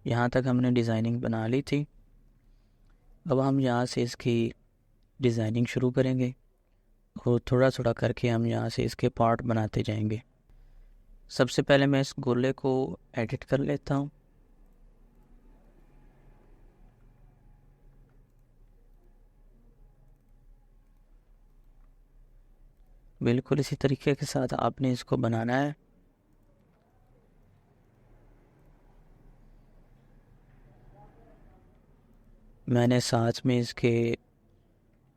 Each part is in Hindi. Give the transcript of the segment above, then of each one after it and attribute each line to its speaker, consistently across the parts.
Speaker 1: यहाँ तक हमने डिज़ाइनिंग बना ली थी। अब हम यहाँ से इसकी डिज़ाइनिंग शुरू करेंगे और थोड़ा थोड़ा करके हम यहाँ से इसके पार्ट बनाते जाएंगे। सबसे पहले मैं इस गोले को एडिट कर लेता हूँ। बिल्कुल इसी तरीके के साथ आपने इसको बनाना है। मैंने साथ में इसके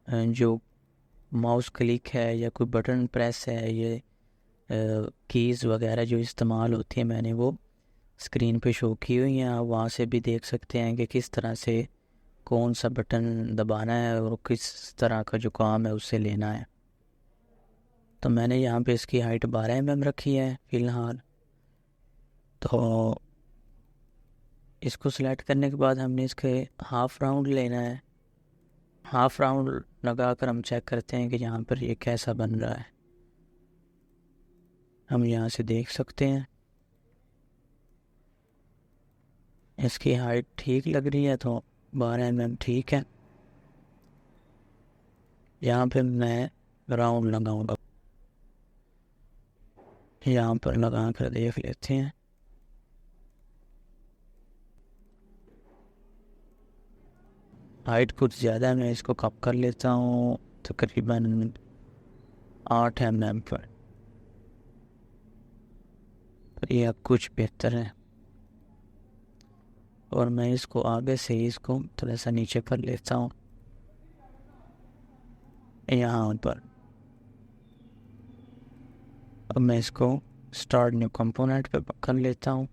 Speaker 1: जो माउस क्लिक है या कोई बटन प्रेस है, ये कीज़ वगैरह जो इस्तेमाल होती है, मैंने वो स्क्रीन पे शो की हुई हैं। आप वहाँ से भी देख सकते हैं कि किस तरह से कौन सा बटन दबाना है और किस तरह का जो काम है उससे लेना है। तो मैंने यहाँ पे इसकी हाइट 12 mm रखी है फ़िलहाल। तो इसको सिलेक्ट करने के बाद हमने इसके हाफ़ राउंड लेना है। हाफ़ राउंड लगा कर हम चेक करते हैं कि यहाँ पर ये कैसा बन रहा है। हम यहाँ से देख सकते हैं इसकी हाइट ठीक लग रही है, तो 12 mm ठीक है। यहाँ पे मैं राउंड लगाऊंगा, यहाँ पर लगा कर देख लेते हैं। हाइट कुछ ज़्यादा है, मैं इसको कम कर लेता हूँ तकरीबन 8 mm पर। ये अब कुछ बेहतर है। और मैं इसको आगे से इसको थोड़ा सा नीचे कर लेता हूँ यहाँ पर। अब मैं इसको स्टार्ट न्यू कंपोनेंट पे कर लेता हूँ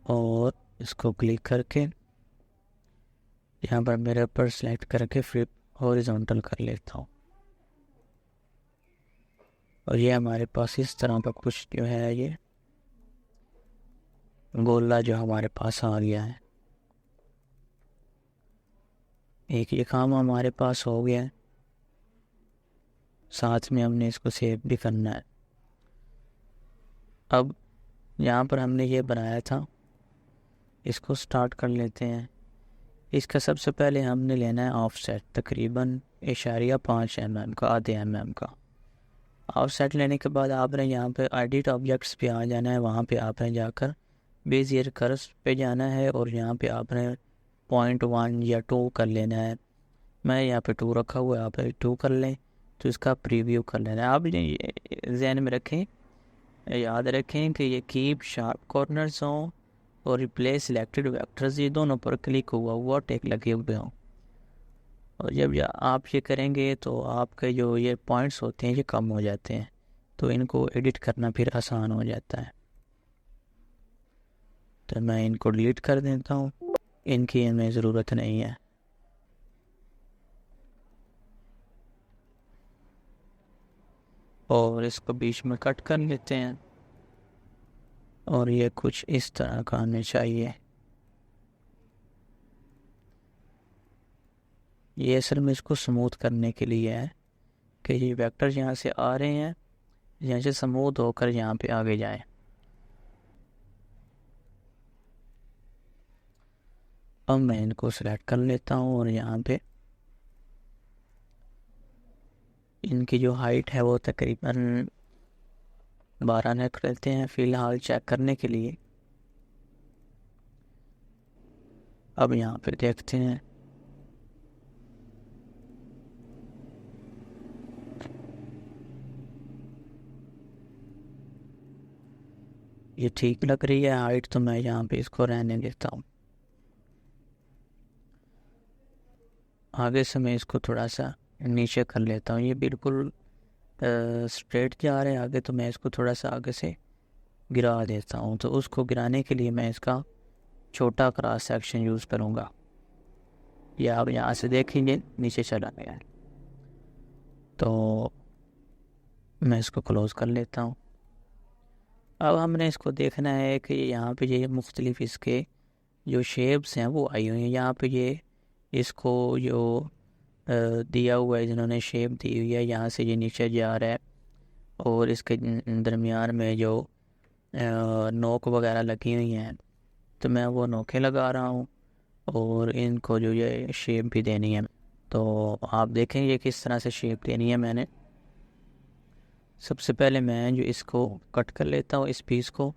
Speaker 1: और इसको क्लिक करके यहाँ पर मेरे पर सेलेक्ट करके फ्लिप हॉरिजॉन्टल कर लेता हूँ। और ये हमारे पास इस तरह का कुछ जो है ये गोला जो हमारे पास आ गया है। एक ये काम हमारे पास हो गया है, साथ में हमने इसको सेव भी करना है। अब यहाँ पर हमने ये बनाया था, इसको स्टार्ट कर लेते हैं। इसका सबसे पहले हमने लेना है ऑफसेट तकरीबन 0.5 mm का, आधे mm का। ऑफसेट लेने के बाद आपने यहाँ पे एडिट ऑब्जेक्ट्स पे आ जाना है। वहाँ पे आपने जाकर बेजियर कर्व्स पे जाना है और यहाँ पे आपने 0.1 या 2 कर लेना है। मैं यहाँ पे 2 रखा हुआ है, आप 2 कर लें। तो इसका प्रीव्यू कर लेना है। आप ये जहन में रखें, याद रखें कि ये कीप शार्प कॉर्नर्स हों और रिप्लेस सिलेक्टेड वेक्टर्स, ये दोनों पर क्लिक हुआ हुआ टेक लगे हुए हों। और जब आप ये करेंगे तो आपके जो ये पॉइंट्स होते हैं ये कम हो जाते हैं, तो इनको एडिट करना फिर आसान हो जाता है। तो मैं इनको डिलीट कर देता हूँ, इनकी हमें ज़रूरत नहीं है। और इसको बीच में कट कर लेते हैं और ये कुछ इस तरह का आने चाहिए। ये असल में इसको स्मूथ करने के लिए है कि ये वेक्टर यहाँ से आ रहे हैं, यहाँ से स्मूथ होकर यहाँ पे आगे जाएं। अब मैं इनको सेलेक्ट कर लेता हूँ और यहाँ पे इनकी जो हाइट है वो तकरीबन 12 रख लेते हैं फ़िलहाल चेक करने के लिए। अब यहाँ पे देखते हैं, ये ठीक लग रही है हाइट, तो मैं यहाँ पे इसको रहने देता हूँ। आगे से मैं इसको थोड़ा सा नीचे कर लेता हूँ। ये बिल्कुल स्ट्रेट जा रहे हैं आगे, तो मैं इसको थोड़ा सा आगे से गिरा देता हूँ। तो उसको गिराने के लिए मैं इसका छोटा क्रॉस सेक्शन यूज़ करूँगा। ये आप यहाँ से देखेंगे नीचे चला गया है, तो मैं इसको क्लोज़ कर लेता हूँ। अब हमने इसको देखना है कि यहाँ पे ये मुख्तलिफ इसके जो शेप्स हैं वो आई हुई हैं। यहाँ पे ये इसको जो दिया हुआ है, जिन्होंने शेप दी हुई है, यहाँ से ये नीचे जा रहा है और इसके दरमियान में जो नोक वगैरह लगी हुई हैं तो मैं वो नोके लगा रहा हूँ और इनको जो ये शेप भी देनी है। तो आप देखेंगे किस तरह से शेप देनी है मैंने। सबसे पहले मैं जो इसको कट कर लेता हूँ इस पीस को,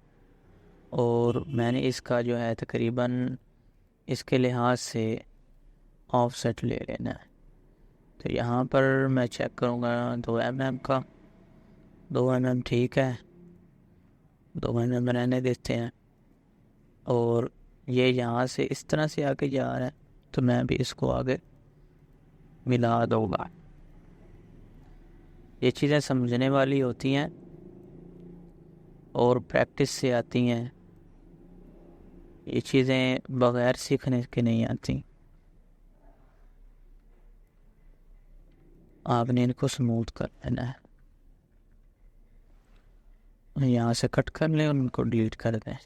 Speaker 1: और मैंने इसका जो है तकरीबन इसके लिहाज से ऑफसेट ले लेना है। तो यहाँ पर मैं चेक करूँगा 2 mm का, 2 mm ठीक है, 2 mm रहने देते हैं। और ये यहाँ से इस तरह से आगे जा रहा है, तो मैं भी इसको आगे मिला दूँगा। ये चीज़ें समझने वाली होती हैं और प्रैक्टिस से आती हैं, ये चीज़ें बग़ैर सीखने के नहीं आती। आपने इनको स्मूथ कर लेना है। यहाँ से कट कर लें और उनको डिलीट कर दें।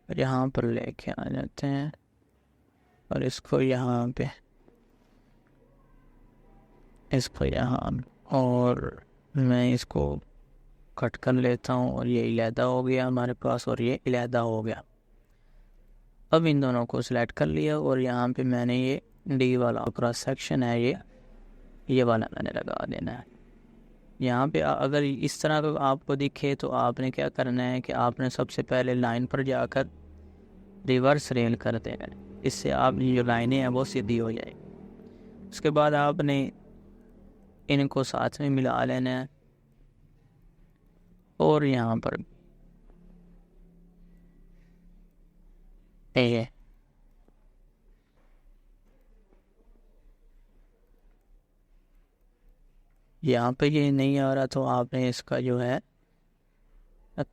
Speaker 1: यहाँ पर लेके आ जाते हैं और इसको यहाँ पे, इसको यहाँ, और मैं इसको कट कर लेता हूँ और ये अलहदा हो गया हमारे पास और ये अलहदा हो गया। अब इन दोनों को सिलेक्ट कर लिया और यहाँ पे मैंने ये डी वाला क्रॉस सेक्शन है ये वाला मैंने लगा देना है। यहाँ पे अगर इस तरह का आपको दिखे तो आपने क्या करना है कि आपने सबसे पहले लाइन पर जाकर रिवर्स रेल कर देना है, इससे आपकी जो लाइनें हैं वो सीधी हो जाएगी। उसके बाद आपने इनको साथ में मिला लेना है और यहाँ पर ये यहाँ पे ये नहीं आ रहा, तो आपने इसका जो है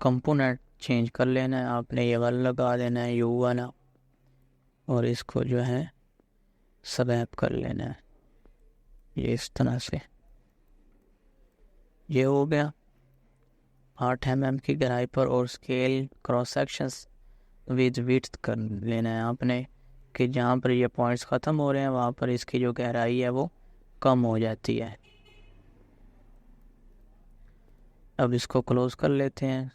Speaker 1: कंपोनेंट चेंज कर लेना है। आपने ये वाला लगा देना है यू वाला, और इसको जो है स्वैप कर लेना है ये इस तरह से। ये हो गया 8 mm की गहराई पर, और scale cross sections with width कर लेना है आपने, कि जहाँ पर ये पॉइंट्स ख़त्म हो रहे हैं वहाँ पर इसकी जो गहराई है वो कम हो जाती है। अब इसको क्लोज कर लेते हैं,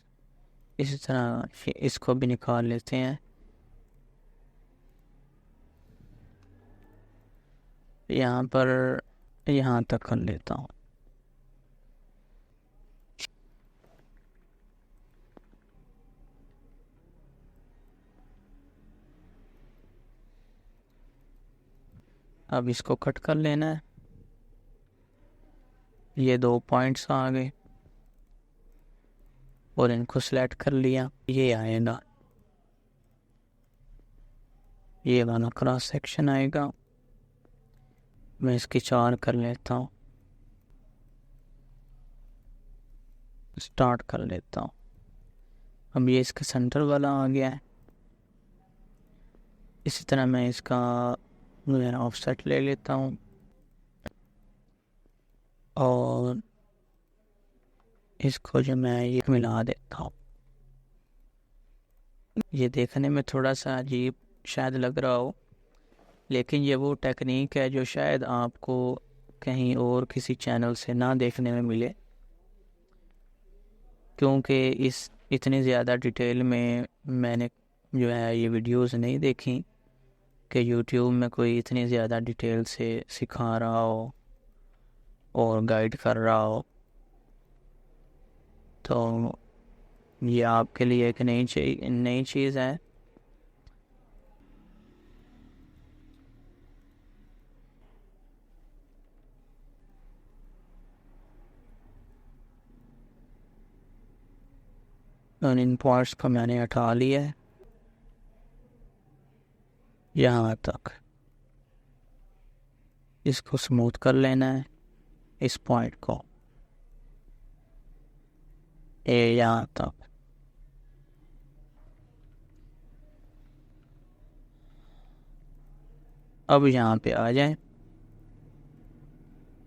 Speaker 1: इसी तरह इसको भी निकाल लेते हैं। यहाँ पर यहाँ तक कर लेता हूँ। अब इसको कट कर लेना है। ये 2 पॉइंट्स आ गए और इनको सिलेक्ट कर लिया। ये आएगा, ये वाला क्रॉस सेक्शन आएगा। मैं इसकी 4 कर लेता हूँ, स्टार्ट कर लेता हूँ। अब ये इसका सेंटर वाला आ गया है। इसी तरह मैं इसका ऑफसेट ले लेता हूँ और इसको जो मैं ये मिला देता हूँ। ये देखने में थोड़ा सा अजीब शायद लग रहा हो, लेकिन ये वो टेक्निक है जो शायद आपको कहीं और किसी चैनल से ना देखने में मिले, क्योंकि इस इतनी ज़्यादा डिटेल में मैंने जो है ये वीडियोस नहीं देखी कि यूट्यूब में कोई इतनी ज़्यादा डिटेल से सिखा रहा हो और गाइड कर रहा हो। तो ये आपके लिए एक नई चीज़ है। और इन पार्ट्स को मैंने हटा लिया है यहाँ तक। इसको स्मूथ कर लेना है, इस पॉइंट को यहाँ तक। अब यहाँ पे आ जाए।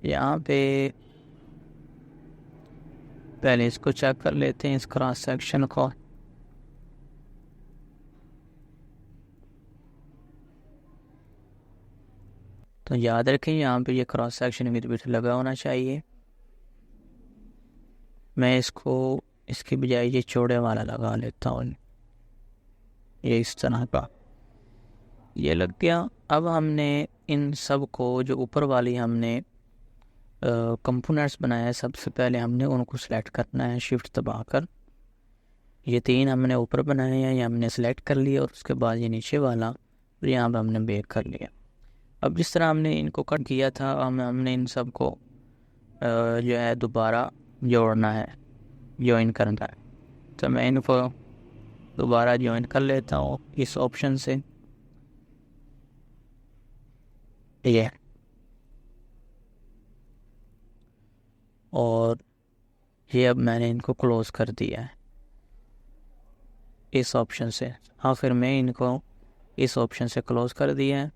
Speaker 1: यहाँ पे पहले इसको चेक कर लेते हैं, इस क्रॉस सेक्शन को। तो याद रखें यहाँ पे ये क्रॉस सेक्शन विद विड्थ लगा होना चाहिए। मैं इसको इसकी बजाय ये चौड़े वाला लगा लेता हूँ, ये इस तरह का ये लग गया। अब हमने इन सब को जो ऊपर वाली हमने कंपोनेंट्स बनाया है, सबसे पहले हमने उनको सेलेक्ट करना है शिफ्ट दबाकर। ये 3 हमने ऊपर बनाए हैं, ये हमने सेलेक्ट कर लिया, और उसके बाद ये नीचे वाला यहाँ पर हमने बेक कर लिया। अब जिस तरह हमने इनको कट किया था, हमने इन सब को जो है दोबारा जोड़ना है, ज्वाइन करना है। तो मैं इनको दोबारा ज्वाइन कर लेता हूँ इस ऑप्शन से, ये और ये अब मैंने इनको क्लोज़ कर दिया है इस ऑप्शन से। हाँ, फिर मैं इनको इस ऑप्शन से क्लोज़ कर दिया है,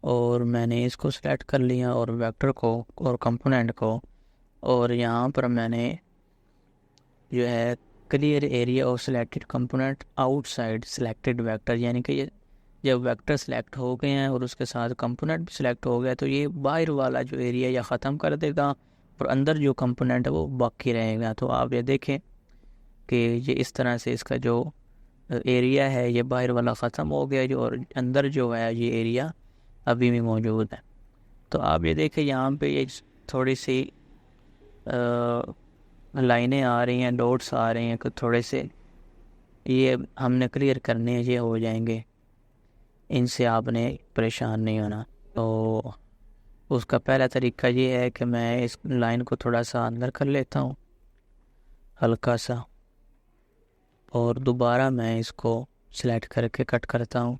Speaker 1: और मैंने इसको सेलेक्ट कर लिया और वेक्टर को और कंपोनेंट को, और यहाँ पर मैंने जो है clear area of selected component outside selected vector, यानी कि ये जब वेक्टर सेलेक्ट हो गए हैं और उसके साथ कंपोनेंट भी सिलेक्ट हो गया, तो ये बाहर वाला जो एरिया या ख़त्म कर देगा और अंदर जो कंपोनेंट है वो बाकी रहेगा। तो आप ये देखें कि ये इस तरह से इसका जो एरिया है ये बाहर वाला ख़त्म हो गया, जो और अंदर जो है ये एरिया अभी भी मौजूद है। तो आप ये देखें यहाँ पे ये थोड़ी सी लाइनें आ रही हैं, डॉट्स आ रहे हैं, कि थोड़े से ये हमने क्लियर करने हैं, ये हो जाएंगे, इनसे आपने परेशान नहीं होना। तो उसका पहला तरीका ये है कि मैं इस लाइन को थोड़ा सा अंदर कर लेता हूँ हल्का सा, और दोबारा मैं इसको सिलेक्ट करके कट करता हूँ,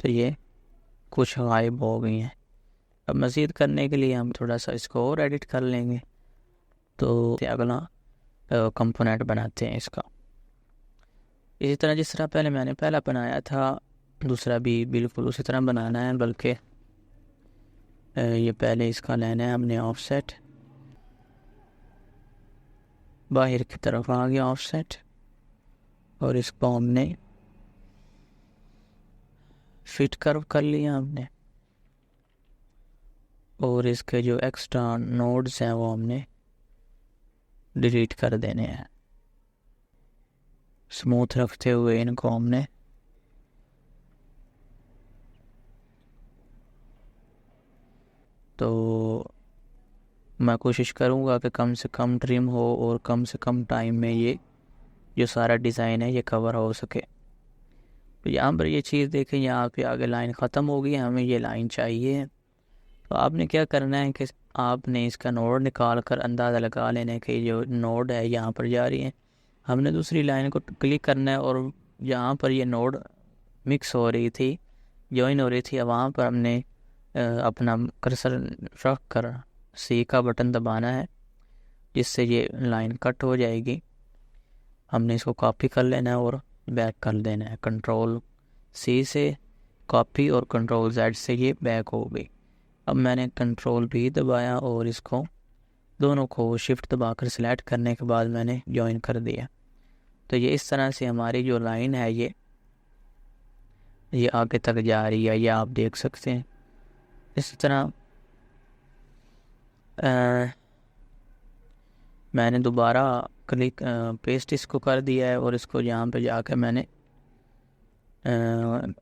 Speaker 1: तो ये कुछ गायब हो गई हैं। अब मज़ीद करने के लिए हम थोड़ा सा इसको और एडिट कर लेंगे। तो अगला कंपोनेंट बनाते हैं इसका। इसी तरह जिस तरह पहले मैंने पहला बनाया था, दूसरा भी बिल्कुल उसी तरह बनाना है, बल्कि ये पहले इसका लेना है हमने ऑफसेट, बाहर की तरफ आ गया ऑफसेट, और इसको हमने फिट कर्व कर लिया हमने, और इसके जो एक्स्ट्रा नोड्स हैं वो हमने डिलीट कर देने हैं। स्मूथ रखते हुए इनको हमने तो मैं कोशिश करूँगा कि कम से कम ट्रिम हो और कम से कम टाइम में ये जो सारा डिज़ाइन है ये कवर हो सके। तो यहाँ पर ये चीज़ देखें, यहाँ पे आगे लाइन ख़त्म हो गई, हमें ये लाइन चाहिए। तो आपने क्या करना है कि आपने इसका नोड निकाल कर अंदाज़ा लगा लेना है कि जो नोड है यहाँ पर जा रही है। हमने दूसरी लाइन को क्लिक करना है, और जहाँ पर ये नोड मिक्स हो रही थी, ज्वाइन हो रही थी, वहाँ पर हमने अपना कर्सर रख कर सी का बटन दबाना है, जिससे ये लाइन कट हो जाएगी। हमने इसको कॉपी कर लेना है और बैक कर देना है, कंट्रोल सी से कॉपी और कंट्रोल जेड से ये बैक हो गई। अब मैंने कंट्रोल भी दबाया और इसको दोनों को शिफ्ट दबाकर सिलेक्ट करने के बाद मैंने ज्वाइन कर दिया। तो ये इस तरह से हमारी जो लाइन है ये आगे तक जा रही है, ये आप देख सकते हैं। इस तरह मैंने दोबारा क्लिक पेस्ट इसको कर दिया है, और इसको यहाँ पे जाकर मैंने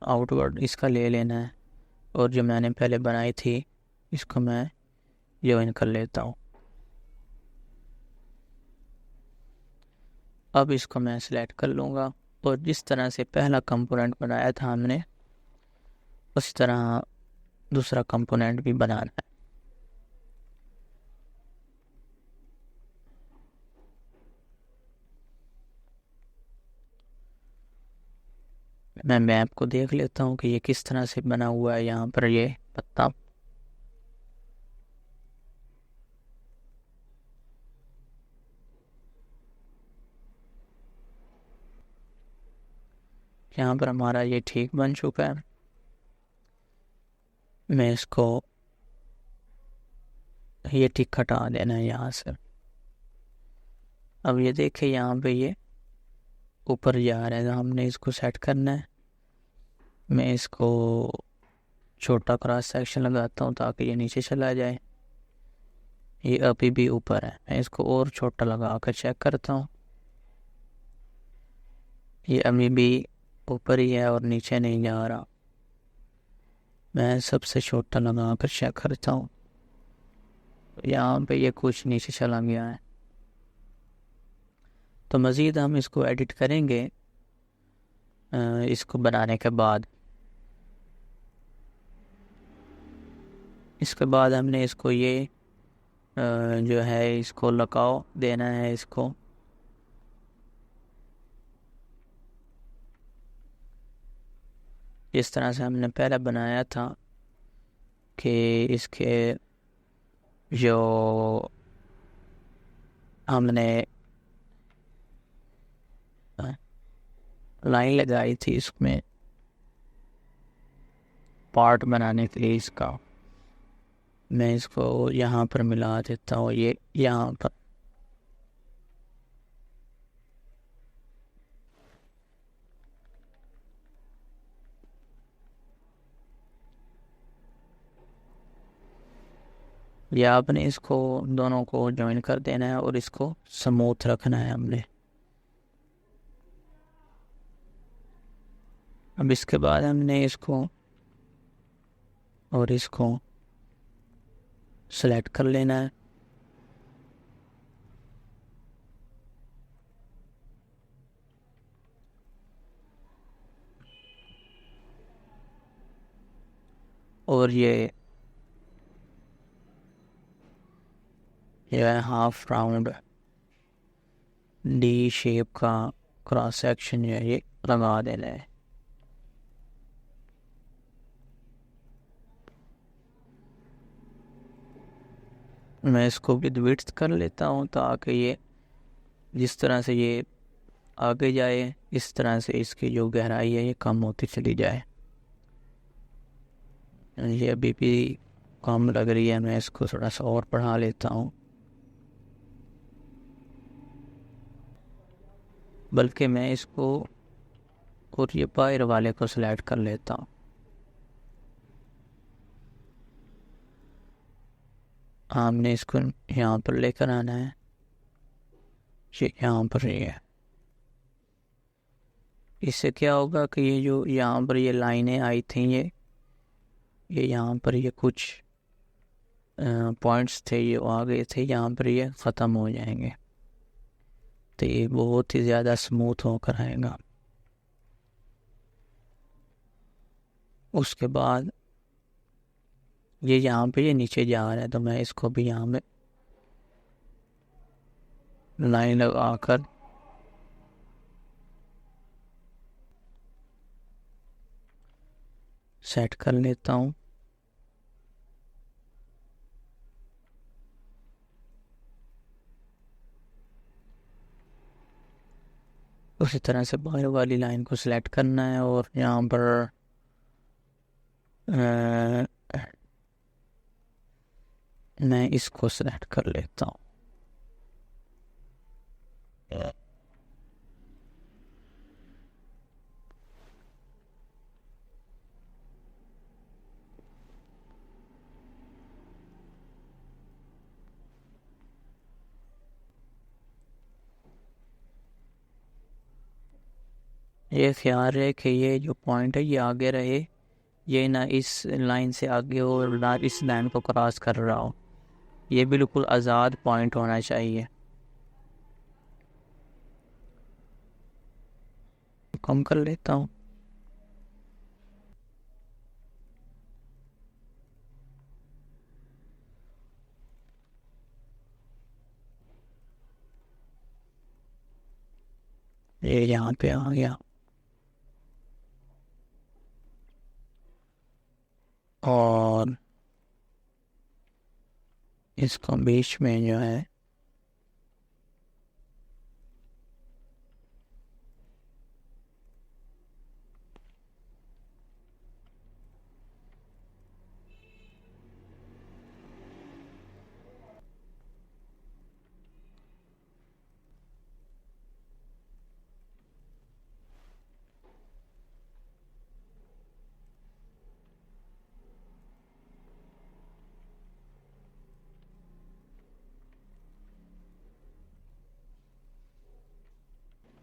Speaker 1: आउटवर्ड इसका ले लेना है, और जो मैंने पहले बनाई थी इसको मैं ज्वाइन कर लेता हूँ। अब इसको मैं सिलेक्ट कर लूँगा, और जिस तरह से पहला कंपोनेंट बनाया था हमने, उसी तरह दूसरा कंपोनेंट भी बनाना है। मैं मैप को देख लेता हूँ कि ये किस तरह से बना हुआ है। यहाँ पर ये पत्ता यहाँ पर हमारा ये ठीक बन चुका है। मैं इसको ये टिक हटा देना है यहाँ से। अब ये देखें यहाँ पे ये ऊपर जा रहा है, तो हमने इसको सेट करना है। मैं इसको छोटा क्रॉस सेक्शन लगाता हूँ ताकि ये नीचे चला जाए। ये अभी भी ऊपर है, मैं इसको और छोटा लगा कर चेक करता हूँ। ये अभी भी ऊपर ही है और नीचे नहीं जा रहा। मैं सबसे छोटा लगा कर चेक करता हूँ। यहाँ पे ये कुछ नीचे चला गया है। तो मज़ीद हम इसको एडिट करेंगे इसको बनाने के बाद। इसके बाद हमने इसको ये जो है इसको लगाव देना है इसको। जिस तरह से हमने पहले बनाया था कि इसके जो हमने लाइन लगाई थी इसमें पार्ट बनाने के लिए, इसका मैं इसको यहाँ पर मिला देता हूँ, ये यहाँ पर। ये आपने इसको दोनों को ज्वाइन कर देना है और इसको स्मूथ रखना है हमने। अब इसके बाद हमने इसको और इसको सेलेक्ट कर लेना है। और ये है हाफ राउंड डी शेप का क्रॉस सेक्शन जो है ये लगा देना है। मैं इसको विद विड्थ कर लेता हूँ ताकि ये जिस तरह से ये आगे जाए इस तरह से इसकी जो गहराई है ये कम होती चली जाए। ये अभी भी कम लग रही है, मैं इसको थोड़ा सा और बढ़ा लेता हूँ। बल्कि मैं इसको और ये बाहर वाले को सिलेक्ट कर लेता हूँ। हमने इसको यहाँ पर लेकर आना है, ये यहाँ पर ही है। इससे क्या होगा कि ये जो यहाँ पर ये लाइनें आई थी ये यहाँ पर ये कुछ पॉइंट्स थे ये आ गए थे, यहाँ पर ये ख़त्म हो जाएंगे। तो ये बहुत ही ज़्यादा स्मूथ होकर आएगा। उसके बाद ये यहाँ पे ये नीचे जा रहा है तो मैं इसको भी यहाँ में लाइन लगा कर सेट कर लेता हूँ। उसी तरह से बाहर वाली लाइन को सिलेक्ट करना है और यहाँ पर मैं इसको सिलेक्ट कर लेता हूँ। ये ख्याल है कि ये जो पॉइंट है ये आगे रहे, ये ना इस लाइन से आगे हो और ना इस लाइन को क्रॉस कर रहा हो। ये बिल्कुल आज़ाद पॉइंट होना चाहिए। कम कर लेता हूँ। ये यहाँ पे आ गया और इसको बीच में जो है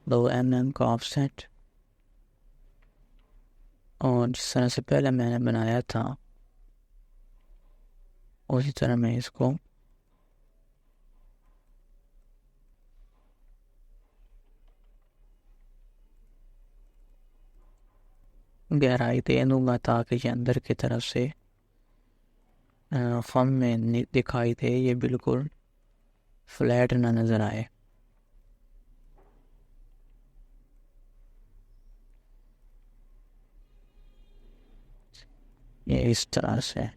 Speaker 1: दो mm का ऑफसेट और जिस तरह से पहले मैंने बनाया था उसी तरह मैं इसको गहराई दे दूंगा ताकि ये अंदर की तरफ से फम में दिखाई दे, ये बिल्कुल फ्लैट ना नज़र आए। ये इस तरह से।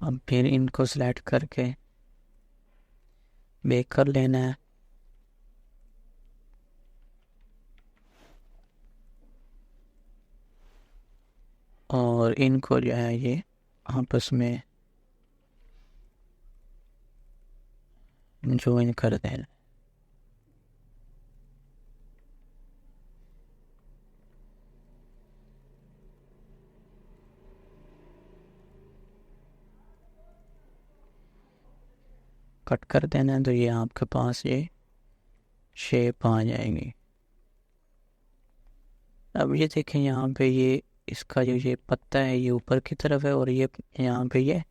Speaker 1: अब फिर इनको सेलेक्ट करके बेक कर लेना है। और इनको जो है ये आपस में ज्वाइन कर देना। कट कर देना है तो ये आपके पास ये शेप आ जाएगी। अब ये देखें यहाँ पे ये इसका जो ये पत्ता है ये ऊपर की तरफ है और ये यहाँ पे ये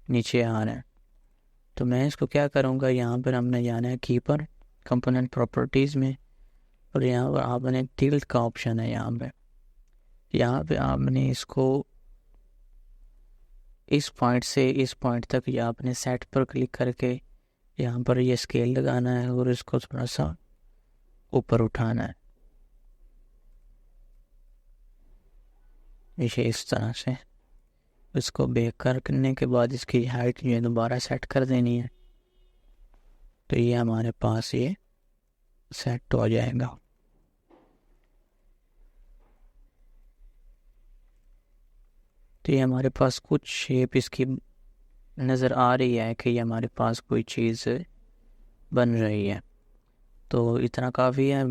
Speaker 1: नीचे आ रहा है। तो मैं इसको क्या करूँगा, यहाँ पर हमने जाना है की पर, कंपोनेंट प्रॉपर्टीज़ में, और यहाँ पर आपने टिल्ट का ऑप्शन है। यहाँ पे आपने इसको इस पॉइंट से इस पॉइंट तक या आपने सेट पर क्लिक करके यहाँ पर ये स्केल लगाना है और इसको थोड़ा सा ऊपर उठाना है, ये इस तरह से। इसको बेक करने के बाद इसकी हाइट जो है दोबारा सेट कर देनी है, तो ये हमारे पास ये सेट हो जाएगा। तो ये हमारे पास कुछ शेप इसकी नज़र आ रही है कि ये हमारे पास कोई चीज़ बन रही है। तो इतना काफ़ी है।